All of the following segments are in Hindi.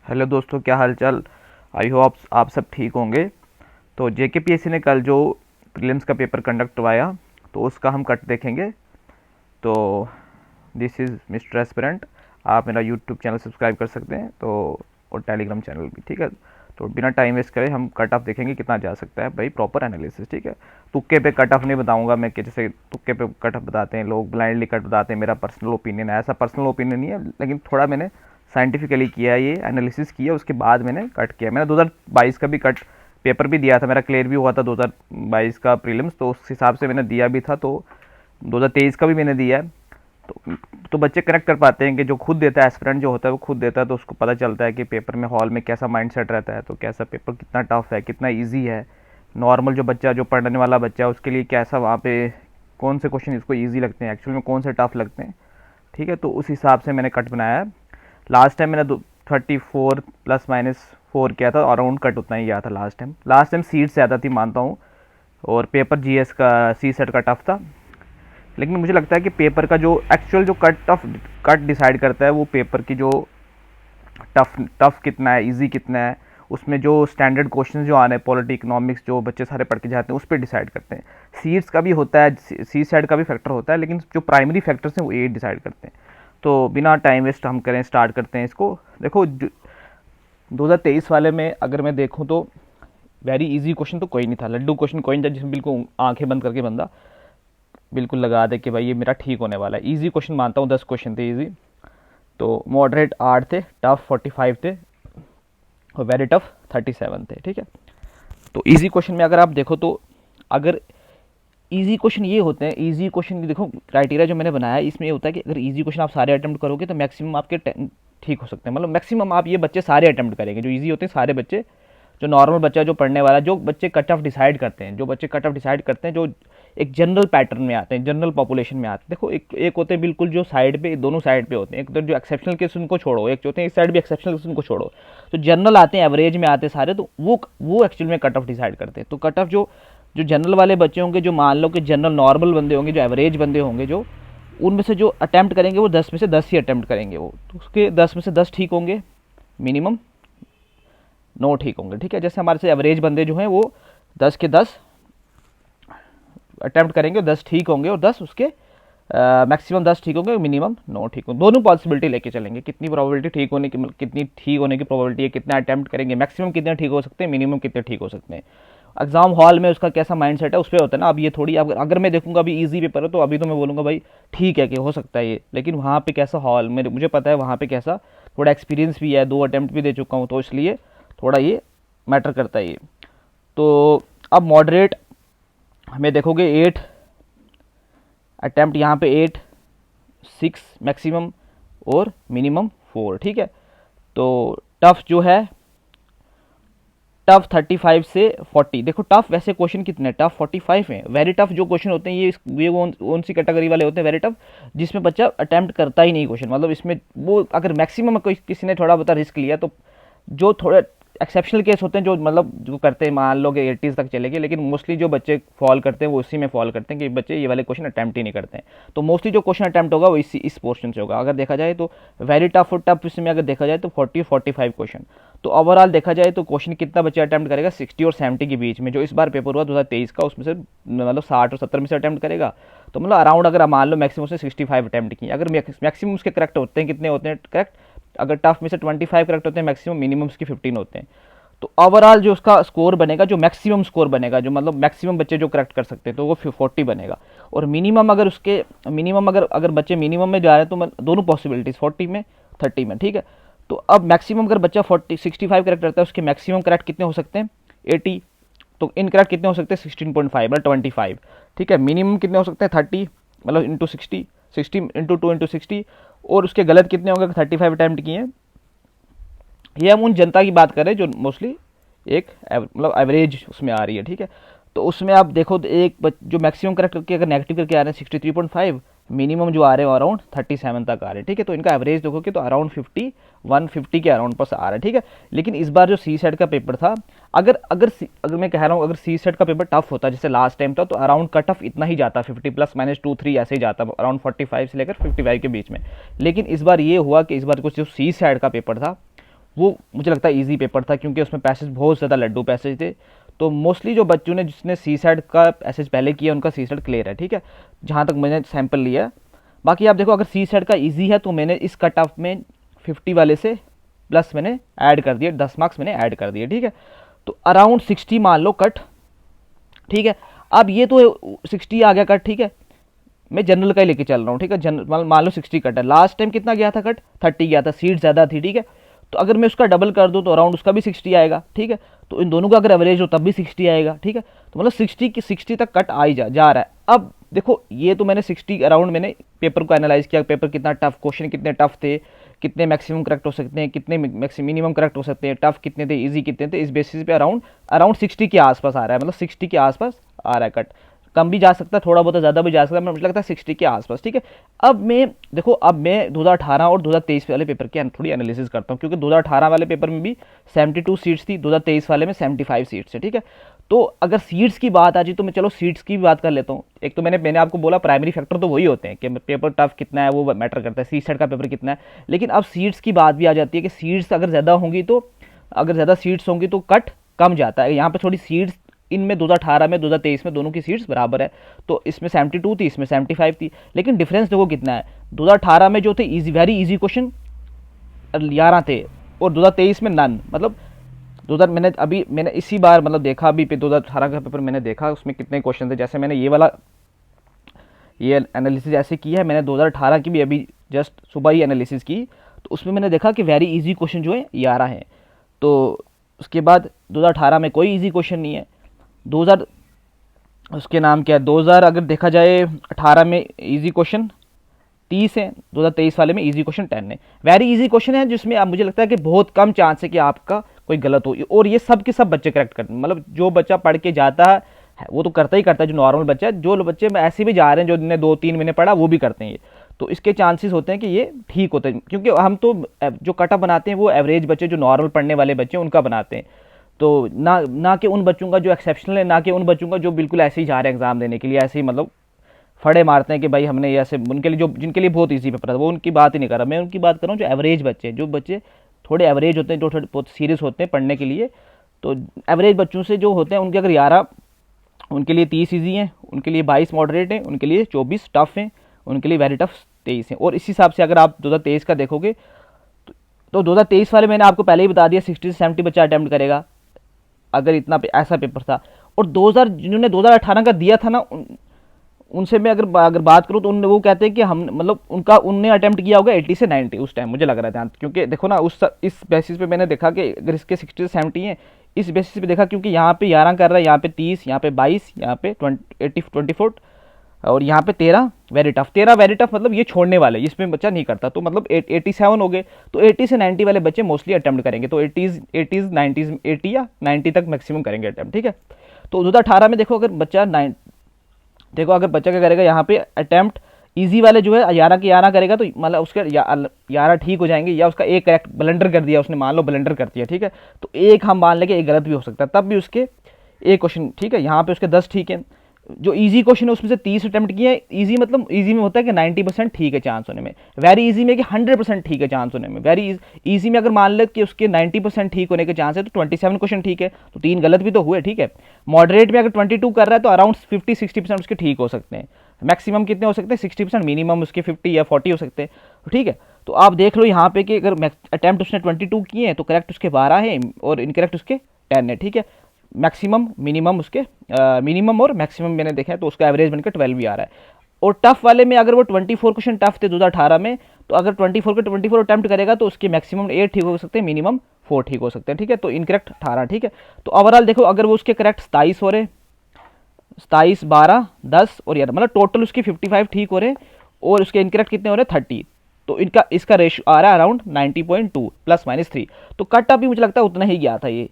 हेलो दोस्तों, क्या हाल चाल। आई होप आप सब ठीक होंगे। तो जेकेपीएससी ने कल जो प्रीलिम्स का पेपर कंडक्ट करवाया तो उसका हम कट देखेंगे। तो दिस इज़ मिस्टर एस्पिरेंट। आप मेरा यूट्यूब चैनल सब्सक्राइब कर सकते हैं तो, और टेलीग्राम चैनल भी, ठीक है। तो बिना टाइम वेस्ट करे हम कट ऑफ देखेंगे कितना जा सकता है भाई, प्रॉपर एनालिसिस, ठीक है। तुक्के पे कट ऑफ नहीं बताऊंगा मैं कि जैसे तुक्के पे कट ऑफ बताते हैं लोग, ब्लाइंडली कट बताते हैं। मेरा पर्सनल ओपिनियन है, ऐसा पर्सनल ओपिनियन नहीं है, लेकिन थोड़ा मैंने साइंटिफिकली किया, ये एनालिसिस किया, उसके बाद मैंने कट किया। मैंने 2022 का भी कट पेपर भी दिया था, मेरा क्लियर भी हुआ था 2022 का प्रीलिम्स, तो उस हिसाब से मैंने दिया भी था। तो 2023 का भी मैंने दिया है। तो बच्चे कनेक्ट कर पाते हैं कि जो खुद देता है, एस्पिरेंट जो होता है वो खुद देता है, तो उसको पता चलता है कि पेपर में हॉल में कैसा माइंडसेट रहता है, तो कैसा पेपर कितना टफ है, कितना इजी है। नॉर्मल जो बच्चा, जो पढ़ने वाला बच्चा है, उसके लिए कैसा वहाँ पे कौन से क्वेश्चन इसको ईजी लगते हैं, एक्चुअल में कौन से टफ लगते हैं, ठीक है। तो उस हिसाब से मैंने कट बनाया है। लास्ट टाइम मैंने 34 ± 4 किया था, अराउंड कट उतना ही गया था लास्ट टाइम सीट ज़्यादा थी मानता हूँ, और पेपर जीएस का सी सेट का टफ था। लेकिन मुझे लगता है कि पेपर का जो एक्चुअल जो कट डिसाइड करता है वो पेपर की जो टफ टफ कितना है, इजी कितना है, उसमें जो स्टैंडर्ड क्वेश्चन जो आ रहे हैं, पॉलिटी इकोनॉमिक्स जो बच्चे सारे पढ़ के जाते हैं उस पर डिसाइड करते हैं। सीट्स का भी होता है, सी साइड का भी फैक्टर होता है, लेकिन जो प्राइमरी फैक्टर्स हैं वो ये डिसाइड करते हैं। तो बिना टाइम वेस्ट हम करें, स्टार्ट करते हैं इसको। देखो 2023 वाले में अगर मैं देखूं तो वेरी इजी क्वेश्चन तो कोई नहीं था, लड्डू क्वेश्चन कोई नहीं था जिसमें बिल्कुल आंखें बंद करके बंदा बिल्कुल लगा दे कि भाई ये मेरा ठीक होने वाला है। इजी क्वेश्चन मानता हूँ, 10 क्वेश्चन थे इजी। तो मॉडरेट 8 थे, टफ 45 थे, और वेरी टफ 37 थे, ठीक है। तो इजी क्वेश्चन में अगर आप देखो तो, अगर इजी क्वेश्चन ये होते हैं, इजी क्वेश्चन देखो क्राइटेरिया जो मैंने बनाया है इसमें ये होता है कि अगर इजी क्वेश्चन आप सारे अटेम्प्ट करोगे तो मैक्सिमम आपके ठीक हो सकते हैं, मतलब मैक्सिमम आप ये बच्चे सारे अटेम्प्ट करेंगे जो इजी होते हैं सारे बच्चे। जो नॉर्मल बच्चा जो पढ़ने वाला, जो बच्चे कट ऑफ डिसाइड करते हैं, जो बच्चे कट ऑफ डिसाइड करते हैं, जो एक जनरल पैटर्न में आते हैं, जनरल पॉपुलेशन में आते हैं। देखो एक होते हैं बिल्कुल जो साइड पे, दोनों साइड पे होते हैं, एक तो जो एक्सेप्शनल केस उनको छोड़ो, एक जो होते हैं इस साइड भी एक्सेप्शनल केस उनको छोड़ो, तो जनरल आते हैं, एवरेज में आते हैं सारे, तो वो एक्चुअल में कट ऑफ डिसाइड करते हैं। तो कट ऑफ जो जो जनरल वाले बच्चे होंगे, जो मान लो कि जनरल नॉर्मल बंदे होंगे, जो एवरेज बंदे होंगे, जो उनमें से जो अटैम्प्ट करेंगे वो 10 में से 10 ही अटैम्प्ट करेंगे, वो तो उसके 10 में से 10 ठीक होंगे, मिनिमम 9 ठीक होंगे, ठीक है। जैसे हमारे से एवरेज बंदे जो हैं वो 10 के 10 अटैम्प्ट करेंगे, 10 ठीक होंगे, और 10 उसके मैक्सिमम 10 ठीक होंगे, मिनिमम 9 ठीक होंगे। दोनों पॉसिबिलिटी लेके चलेंगे, कितनी प्रोबेबिलिटी ठीक होने की, कितनी ठीक होने की प्रोबेबिलिटी है, कितना अटैम्प्ट करेंगे, मैक्सिमम कितने ठीक हो सकते हैं, मिनिमम कितने ठीक हो सकते हैं। एग्जाम हॉल में उसका कैसा माइंडसेट है उस पर होता है ना। अब ये थोड़ी, अगर मैं देखूंगा अभी इजी पेपर है तो अभी तो मैं बोलूँगा भाई ठीक है कि हो सकता है ये, लेकिन वहाँ पे कैसा हॉल में मुझे पता है, वहाँ पे कैसा थोड़ा एक्सपीरियंस भी है, 2 अटैम्प्ट भी दे चुका हूँ, तो इसलिए थोड़ा ये मैटर करता है ये। तो अब मॉडरेट हमें देखोगे 8 अटैम्प्ट, यहाँ पे 8, 6 मैक्सिमम, और मिनिमम 4, ठीक है। तो टफ जो है, टफ 35 से 40। देखो टफ वैसे क्वेश्चन कितने, टफ 45 हैं। वेरी टफ जो क्वेश्चन होते हैं ये कौन सी कैटेगरी वाले होते हैं, वेरी टफ, जिसमें बच्चा अटेम्प्ट करता ही नहीं क्वेश्चन, मतलब इसमें वो अगर मैक्सिमम कोई किसी ने थोड़ा बहुत रिस्क लिया तो, जो थोड़े एक्सेप्शनल केस होते हैं जो मतलब जो करते हैं, मान लो कि 80s तक चलेंगे, लेकिन मोस्टली जो बच्चे फॉल करते हैं वो उसी में फॉल करते हैं कि बच्चे ये वाले क्वेश्चन अटैम्प्ट ही नहीं करते हैं। तो मोस्टली जो क्वेश्चन अटैम्प्ट होगा वो इस पोर्शन से होगा। अगर देखा जाए तो वेरी टफ और टफ इसमें अगर देखा जाए तो 40-45 क्वेश्चन। तो ओवरऑल देखा जाए तो क्वेश्चन कितना बच्चा अटैम्प्ट करेगा, 60 और 70 के बीच में। जो इस बार पेपर हुआ 2023 का, उसमें से मतलब 60 और 70 में से अटैम्प्ट करेगा, तो मतलब अराउंड अगर मान लो मैक्सिमम उसने 65 अटैम्प्ट किए, अगर मैक्सिमम उसके करेक्ट होते हैं, कितने होते हैं करेक्ट, अगर टफ में से 25 करेक्ट होते हैं मैक्सिमम, मिनिमम उसके 15 होते हैं। तो ओवरऑल जो उसका स्कोर बनेगा, जो मैक्सिमम स्कोर बनेगा, जो मतलब मैक्सिमम बच्चे जो करेक्ट कर सकते हैं, तो वो 40 बनेगा। और मिनिमम अगर उसके मिनिमम अगर बच्चे मिनिमम में जा रहे हैं तो दोनों पॉसिबिलिटीज 40 में 30 में, ठीक है। तो अब मैक्सिमम अगर बच्चा 65 करेक्ट करता है, उसके मैक्सिमम करेक्ट कितने हो सकते हैं 80, तो इनकरेक्ट कितने हो सकते हैं 16.5 मतलब 25, ठीक है। मिनिमम कितने हो सकते हैं 30 मतलब इंटू 60, 60 इंटू 2 इंटू 60, और उसके गलत कितने होंगे 35 अटैम्प्ट किए हैं। ये हम उन जनता की बात करें जो मोस्टली एक मतलब एवरेज उसमें आ रही है, ठीक है। तो उसमें आप देखो तो एक जो मैक्सिमम करेक्ट करके अगर नेगेटिव करके आ रहे हैं 63.5, मिनिमम जो आ रहे हैं अराउंड 37 तक आ रहे हैं, ठीक है। तो इनका एवरेज देखोगे तो अराउंड 51-50 के अराउंड पर आ रहा है, ठीक है। लेकिन इस बार जो सी सेट का पेपर था, अगर मैं कह रहा हूँ अगर सी सेट का पेपर टफ होता जैसे लास्ट टाइम था, तो अराउंड कट ऑफ इतना ही जाता, 50 ± 2-3 ऐसे ही जाता, अराउंड 45 से लेकर 55 के बीच में। लेकिन इस बार ये हुआ कि इस बार कुछ जो सी सेट का पेपर था वो मुझे लगता है ईजी पेपर था, क्योंकि उसमें पैसेज बहुत ज़्यादा लड्डू पैसेज थे। तो मोस्टली जो बच्चों ने जिसने सी सेट का पैसेज पहले किया उनका सी सेट क्लियर है, ठीक है, जहाँ तक मैंने सैंपल लिया। बाकी आप देखो, अगर सी सेट का ईजी है तो मैंने इस कट ऑफ में 50 वाले से प्लस मैंने ऐड कर दिए, 10 मार्क्स मैंने ऐड कर दिए, ठीक है। तो अराउंड 60 मान लो कट, ठीक है। अब ये तो 60 आ गया कट, ठीक है, मैं जनरल का ही लेके चल रहा हूँ, ठीक है। जनरल मान लो 60 कट है, लास्ट टाइम कितना गया था कट, 30 गया था, सीट ज़्यादा थी, ठीक है। तो अगर मैं उसका डबल कर दूँ तो अराउंड उसका भी 60 आएगा, ठीक है। तो इन दोनों का अगर एवरेज हो तब भी 60 आएगा, ठीक है। तो मतलब 60 तक कट आ ही जा रहा है। अब देखो, ये तो मैंने 60 अराउंड मैंने पेपर को एनालाइज किया, पेपर कितना टफ, क्वेश्चन कितने टफ थे, कितने मैक्सिमम करेक्ट हो सकते हैं, कितने मिनिमम करेक्ट हो सकते हैं, टफ कितने थे, इजी कितने थे, इस बेसिस पे अराउंड अराउंड 60 के आसपास आ रहा है, मतलब 60 के आसपास आ रहा है कट। कम भी जा सकता है, थोड़ा बहुत ज़्यादा भी जा सकता है, मुझे लगता है 60 के आसपास, ठीक है। अब मैं देखो, अब मैं 2018 और 2023 वाले पेपर की थोड़ी एनालिसिस करता हूँ, क्योंकि 2018 वाले पेपर में भी 72 सीट्स थी, 2023 वाले में 75 सीट्स है, ठीक है। तो अगर सीट्स की बात आ जाए तो मैं चलो सीट्स की भी बात कर लेता हूँ। एक तो मैंने आपको बोला प्राइमरी फैक्टर तो वही होते हैं कि पेपर टफ कितना है वो मैटर करता है, सी सेट का पेपर कितना है। लेकिन अब सीट्स की बात भी आ जाती है कि सीट्स अगर ज़्यादा होंगी तो, अगर ज़्यादा सीट्स होंगी तो कट कम जाता है। यहाँ पर थोड़ी सीट्स इनमें 2018 में 2023 में दोनों की सीट्स बराबर है, तो इसमें 72 थी, इसमें 75 थी। लेकिन डिफरेंस देखो कितना है, 2018 में जो थे इजी, वेरी इजी क्वेश्चन 11 थे, और 2023 में नन। मतलब 2000 मैंने इसी बार मतलब देखा, अभी 2018 का पेपर मैंने देखा, उसमें कितने क्वेश्चन थे। जैसे मैंने ये एनालिसिस ऐसे की है, मैंने 2018 की भी अभी जस्ट सुबह ही एनालिसिस की, तो उसमें मैंने देखा कि वेरी इजी क्वेश्चन जो है 11 हैं। तो उसके बाद 2018 में कोई इजी क्वेश्चन नहीं है। 2000 उसके नाम क्या है, 2000 अगर देखा जाए 18 में इजी क्वेश्चन 30 है, 2023 वाले में इजी क्वेश्चन 10 है। वेरी इजी क्वेश्चन है जिसमें अब मुझे लगता है कि बहुत कम चांस है कि आपका कोई गलत हो, और ये सब के सब बच्चे करेक्ट करते हैं। मतलब जो बच्चा पढ़ के जाता है वो तो करता ही करता है, जो नॉर्मल बच्चा है। जो बच्चे ऐसे भी जा रहे हैं जो जिन्हें 2-3 महीने पढ़ा वो भी करते हैं ये, तो इसके चांसेस होते हैं कि ये ठीक होते हैं, क्योंकि हम तो जो कटअप बनाते हैं वो एवरेज बच्चे, जो नॉर्मल पढ़ने वाले बच्चे उनका बनाते हैं। तो ना कि उन बच्चों का जो एक्सेप्शनल है, ना कि उन बच्चों का जो बिल्कुल ऐसे ही जा रहे हैं एग्जाम देने के लिए, ऐसे ही मतलब फड़े मारते हैं कि भाई हमने ऐसे, उनके लिए जो जिनके लिए बहुत ईजी पेपर है वो उनकी बात ही नहीं कर रहा मैं, उनकी बात कर रहा हूँ जो एवरेज बच्चे हैं, जो बच्चे थोड़े एवरेज होते हैं, जो थोड़े बहुत सीरियस होते हैं पढ़ने के लिए। तो एवरेज बच्चों से जो होते हैं उनके अगर 11, उनके लिए 30 ईजी हैं, उनके लिए 22 मॉडरेट हैं, उनके लिए 24 टफ हैं, उनके लिए वेरी टफ 23 हैं। और इस हिसाब से अगर आप 2023 का देखोगे तो 2023 वाले मैंने आपको पहले ही बता दिया 60 से 70 बच्चा अटैम्प्ट करेगा अगर इतना ऐसा पेपर था। और 2000 जिन्होंने 2018 का दिया था ना, उनसे मैं अगर बात करूँ तो उन वो कहते हैं कि हम मतलब उनने अटेम्प्ट किया होगा 80 से 90 उस टाइम, मुझे लग रहा था। क्योंकि देखो ना, इस बेसिस पे मैंने देखा कि अगर इसके 60 से 70 हैं, इस बेसिस पे देखा, क्योंकि यहाँ पे 11 कर रहा है, यहाँ पे 30, यहाँ पे 22, यहाँ पे 24 और यहाँ पे 13 वेरी टफ। 13 वेरी टफ मतलब ये छोड़ने वाले, इसमें बच्चा नहीं करता, तो मतलब 87 हो गए। तो 80 से 90 वाले बच्चे मोस्टली अटेम्प्ट करेंगे, तो 80s 90s 80 या 90 तक मैक्सिमम करेंगे अटेम्प्ट, ठीक है। तो 2018 में देखो, अगर बच्चा अगर बच्चा क्या करेगा, यहाँ पे अटेम्प्ट इजी वाले जो है 11 के 11 करेगा, तो मतलब उसके 11 ठीक हो जाएंगे, या उसका एक करेक्ट ब्लंडर कर दिया उसने, मान लो ब्लंडर कर दिया, ठीक है, तो एक हम मान लेंगे एक गलत भी हो सकता है, तब भी उसके एक क्वेश्चन ठीक है। यहाँ पे उसके 10 ठीक है। जो इजी क्वेश्चन है उसमें से 30 अटेम्प्ट किए। इजी मतलब इजी में होता है कि 90% ठीक है चांस होने में, वेरी इजी में कि 100% ठीक है चांस होने में। वेरी इजी में अगर मान ले कि उसके 90% ठीक होने के चांस है तो 27 क्वेश्चन ठीक है, तो 3 गलत भी तो हुए, ठीक है। मॉडरेट में अगर 22 कर रहा है तो अराउंड 50-60% उसके ठीक हो सकते हैं। मैक्सिमम कितने हो सकते हैं, 60%, मिनिमम उसके 50 या 40 हो सकते हैं, ठीक है। तो आप देख लो यहाँ पे कि अगर अटेम्प्ट उसने 22 किए हैं तो करेक्ट उसके 12 है और इनकरेक्ट उसके 10 है, ठीक है। मैक्सिमम मिनिमम उसके मिनिमम और मैक्सिमम मैंने देखा है, तो उसका एवरेज बनकर 12 भी आ रहा है। और टफ वाले में अगर वो 24 क्वेश्चन टफ थे 2018 में, तो अगर 24 के 24 अटैम्प्ट करेगा तो उसके मैक्सिमम 8 ठीक हो सकते हैं, मिनिमम 4 ठीक हो सकते हैं, ठीक है। तो इनकरेक्ट 18, ठीक है। तो ओवरऑल देखो, अगर वो उसके करेक्ट 27 हो रहे, 27, 12, 10 और 11, मतलब टोटल उसके 55 ठीक हो रहे, और उसके इनकरेक्ट कितने हो रहे, 30। तो इसका रेशियो आ रहा है अराउंड 90.2 ±3। तो कट ऑफ भी मुझे लगता है उतना ही गया था, ये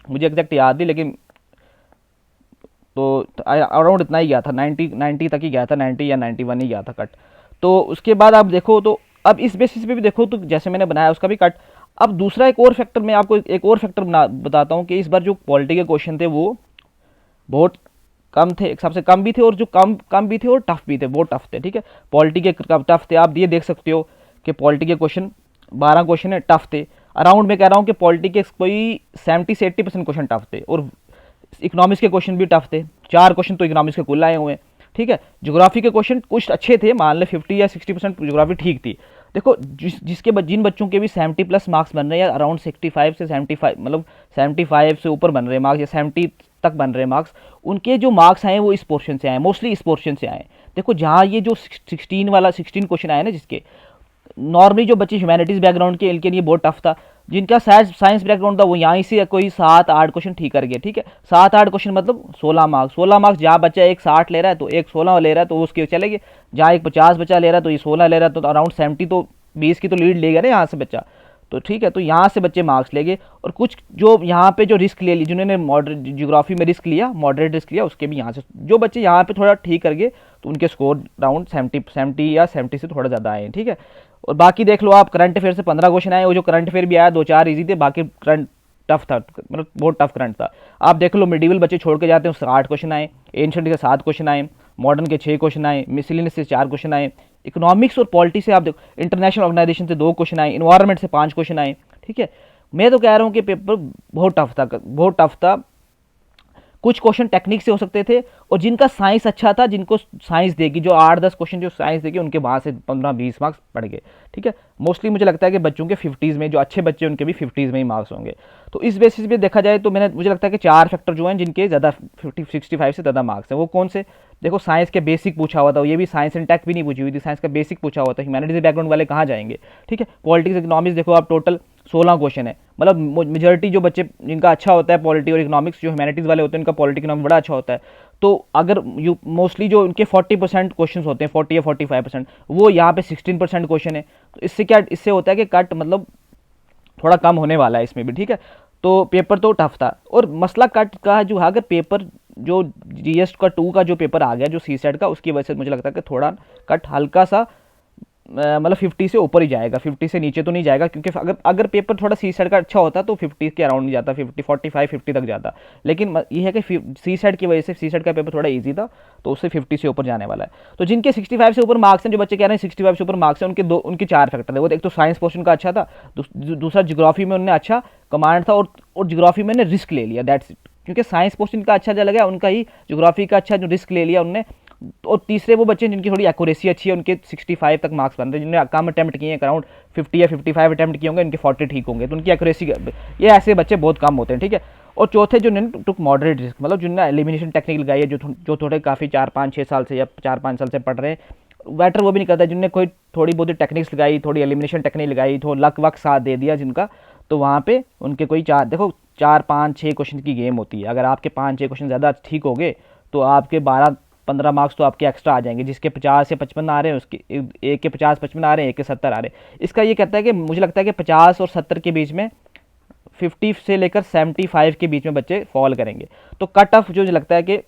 मुझे एग्जैक्ट याद नहीं, लेकिन तो अराउंड इतना ही गया था, 90 तक ही गया था, 90 या 91 ही गया था कट। तो उसके बाद आप देखो, तो अब इस बेसिस पे भी देखो, तो जैसे मैंने बनाया उसका भी कट। अब दूसरा एक और फैक्टर, मैं आपको एक और फैक्टर बताता हूँ कि इस बार जो पॉलिटी के क्वेश्चन थे वो बहुत कम थे, एक सबसे कम भी थे, और जो कम भी थे और टफ भी थे, वो टफ थे, ठीक है। पॉलिटी के टफ थे, आप ये देख सकते हो कि पॉलिटी के क्वेश्चन 12 क्वेश्चन है टफ थे। अराउंड मैं कह रहा हूँ कि पॉलिटी के कोई 70 से 80% क्वेश्चन टफ थे, और इकोनॉमिक्स के क्वेश्चन भी टफ थे। 4 क्वेश्चन तो इकोनॉमिक्स के कुल आए हुए हैं, ठीक है। ज्योग्राफी के क्वेश्चन कुछ अच्छे थे, मान ले 50 या 60% ज्योग्राफी ठीक थी। देखो जिन बच्चों के भी 70+ मार्क्स बन रहे हैं, या अराउंड 65 से 75, मतलब 75 से ऊपर बन रहे हैं मार्क्स, या 70 तक बन रहे हैं मार्क्स, उनके जो मार्क्स आए वो इस पोर्शन से आए, मोस्टली इस पोर्शन से आए। देखो जहाँ ये जो 16 क्वेश्चन आए ना, जिसके नॉर्मली जो बच्चे ह्यूमैनिटीज़ बैकग्राउंड के, इनके लिए बहुत टफ था। जिनका साइंस बैकग्राउंड था वो यहाँ से कोई 7-8 क्वेश्चन ठीक कर गया, ठीक है। 7-8 क्वेश्चन मतलब 16 मार्क्स। जहाँ बच्चा एक 60 ले रहा है तो एक 16 ले रहा है तो उसके चलेंगे। जहाँ एक 50 बच्चा ले रहा है तो ये 16 ले रहा है, तो अराउंड 70, तो 20 की तो लीड ले गया ना यहाँ से बच्चा, तो ठीक है। तो यहाँ से बच्चे मार्क्स ले गए। और कुछ जो यहाँ पे जो रिस्क ले ली, जिन्होंने मॉडरेट ज्योग्राफी में रिस्क लिया, मॉडरेट रिस्क लिया, उसके भी यहाँ से जो बच्चे यहाँ पे थोड़ा ठीक कर गए तो उनके स्कोर अराउंड 70 या 70 से थोड़ा ज़्यादा आए, ठीक है। और बाकी देख लो आप, करंट अफेयर से 15 क्वेश्चन आए, वो जो करंट अफेयर भी आया 2-4 इजी थे, बाकी करंट टफ था, मतलब बहुत टफ करंट था। आप देख लो मिडिवल बच्चे छोड़ के जाते हैं, उससे 8 क्वेश्चन आए, एंशिएंट के 7 क्वेश्चन आए, मॉडर्न के 6 क्वेश्चन आए, मिसलिनियस से 4 क्वेश्चन आए, इकोनॉमिक्स और पॉलिटी से आप देखो इंटरनेशनल ऑर्गेनाइजेशन से 2 क्वेश्चन आए, इन्वायरमेंट से 5 क्वेश्चन आए, ठीक है। मैं तो कह रहा हूँ कि पेपर बहुत टफ था, बहुत टफ था। कुछ क्वेश्चन टेक्निक से हो सकते थे, और जिनका साइंस अच्छा था, जिनको साइंस देगी, जो 8-10 क्वेश्चन जो साइंस देगी, उनके वहाँ से 15-20 मार्क्स बढ़ गए, ठीक है। मोस्टली मुझे लगता है कि बच्चों के 50s में, जो अच्छे बच्चे उनके भी 50s में ही मार्क्स होंगे। तो इस बेसिस पे देखा जाए तो मुझे लगता है कि 4 फैक्टर जो हैं जिनके ज़्यादा 65 से ज़्यादा मार्क्स हैं, वो कौन से? देखो साइंस के बेसिक पूछा हुआ था, ये भी साइंस एंड टेक भी नहीं पूछी हुई थी, साइंस का बेसिक पूछा हुआ था। ह्यूमैनिटीज बैकग्राउंड वाले कहाँ जाएंगे, ठीक है। पॉलिटिक्स इकोनॉमिक्स देखो आप, टोटल 16 क्वेश्चन है, मतलब मेजोरिटी जो बच्चे जिनका अच्छा होता है पॉलिटी और इकोनॉमिक्स, जो ह्यूमैनिटीज वाले होते हैं उनका पॉलिटी इकोनॉमिक्स बड़ा अच्छा होता है। तो अगर मोस्टली जो उनके 40% क्वेश्चन होते हैं, 40 या 45%, वो यहाँ पे 16% क्वेश्चन है। तो इससे होता है कि कट मतलब थोड़ा कम होने वाला है इसमें भी, ठीक है। तो पेपर तो टफ था। और मसला कट का जो है, अगर पेपर जो GS का 2 का जो पेपर आ गया, जो CSET का, उसकी वजह से मुझे लगता है कि थोड़ा कट हल्का सा मतलब 50 से ऊपर ही जाएगा, 50 से नीचे तो नहीं जाएगा, क्योंकि अगर पेपर थोड़ा CSET का अच्छा होता तो 50 के अराउंड नहीं जाता, 45-50 तक जाता। लेकिन ये है कि CSET की वजह से, CSET का पेपर थोड़ा इजी था, तो उससे 50 से ऊपर जाने वाला है। तो जिनके 65 से ऊपर मार्क्स हैं, जो बच्चे कह रहे हैं 65 से ऊपर मार्क्स हैं, उनके 4 फैक्टर है। वो एक तो साइंस पोर्शन का अच्छा था, दूसरा ज्योग्राफी में उन्होंने अच्छा कमांड था, और ज्योग्राफी में ने रिस्क ले लिया, दैट्स इट। क्योंकि साइंस पोर्शन का अच्छा चला गया उनका ही, ज्योग्राफी का अच्छा जो रिस्क ले लिया उनने। और तीसरे वो बच्चे जिनकी थोड़ी एक्यूरेसी अच्छी है, उनके 65 तक मार्क्स बन रहे हैं। जिन्होंने कम अटैम्प्ट किए हैं, अराउंड 50 या 55 अटैम्प्ट किए होंगे, उनके 40 ठीक होंगे, तो उनकी एक्यूरेसी, ये ऐसे बच्चे बहुत कम होते हैं, ठीक है। और चौथे जो टुक मॉडरेट रिस्क, मतलब जिन्होंने एलिमिनेशन टेक्निक लगाई है, जो थोड़े काफ़ी 4-5-6 साल से या 4-5 साल से पढ़ रहे हैं, बेटर वो भी नहीं करता, जिनने कोई थोड़ी बहुत टेक्निक्स लगाई, थोड़ी एलिमिनेशन टेक्निक लगाई, थोड़ा लक वक साथ दे दिया जिनका, तो वहाँ पे उनके कोई 4-5-6 क्वेश्चन की गेम होती है। अगर आपके 5-6 क्वेश्चन ज़्यादा ठीक हो गए तो आपके 12-15 मार्क्स तो आपके एक्स्ट्रा आ जाएंगे। जिसके 50 से 55 आ रहे हैं, उसके एक के 50-55 आ रहे हैं, एक के 70 आ रहे हैं। इसका ये कहता है कि मुझे लगता है कि 50 और 70 के बीच में, 50 से लेकर 75 के बीच में बच्चे फॉल करेंगे। तो कट ऑफ जो मुझे लगता है कि,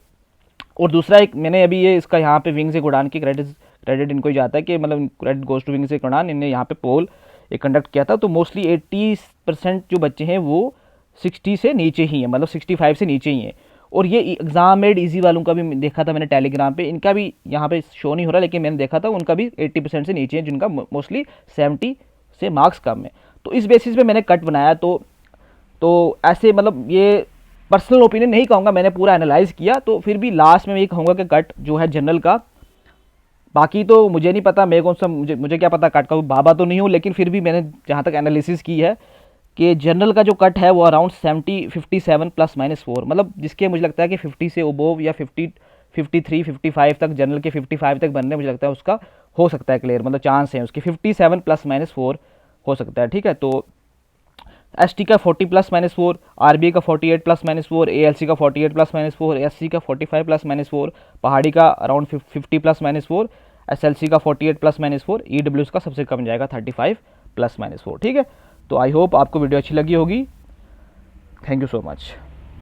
और दूसरा एक मैंने अभी ये इसका यहाँ पे विंग से उड़ान की क्रेडिट इनको ही जाता है, कि मतलब क्रेडिट गोज टू विंग से उड़ान, इन्हें यहाँ पे पोल एक कंडक्ट किया था। तो मोस्टली 80% जो बच्चे हैं वो 60 से नीचे ही हैं, मतलब 65 से नीचे ही हैं। और ये एग्जाम मेड इजी वालों का भी देखा था मैंने टेलीग्राम पे, इनका भी यहाँ पे शो नहीं हो रहा, लेकिन मैंने देखा था उनका भी 80% से नीचे है, जिनका मोस्टली 70 से मार्क्स कम है। तो इस बेसिस पे मैंने कट बनाया। तो ऐसे मतलब ये पर्सनल ओपिनियन नहीं कहूँगा, मैंने पूरा एनालाइज किया। तो फिर भी लास्ट में मैं ये कहूँगा कि कट जो है जनरल का, बाकी तो मुझे नहीं पता, मैं कौन सा, मुझे क्या पता, कट का बाबा तो नहीं हूँ, लेकिन फिर भी मैंने जहाँ तक एनालिसिस की है कि जनरल का जो कट है वो अराउंड 57 ±4, मतलब जिसके मुझे लगता है कि 50 से अबोव या 53-55 तक, जनरल के 55 तक बनने मुझे लगता है उसका हो सकता है क्लियर, मतलब चांस है उसके 57 ±4 हो सकता है, ठीक है। तो ST का 40 ±4, RBI का 48 ±4, ALC का 48 ±4, SC का 45 ±4, पहाड़ी का अराउंड 50 ±4, SLC का 48 ±4, EWS का सबसे कम जाएगा 35 ±4, ठीक है। तो आई होप आपको वीडियो अच्छी लगी होगी। Thank you so much.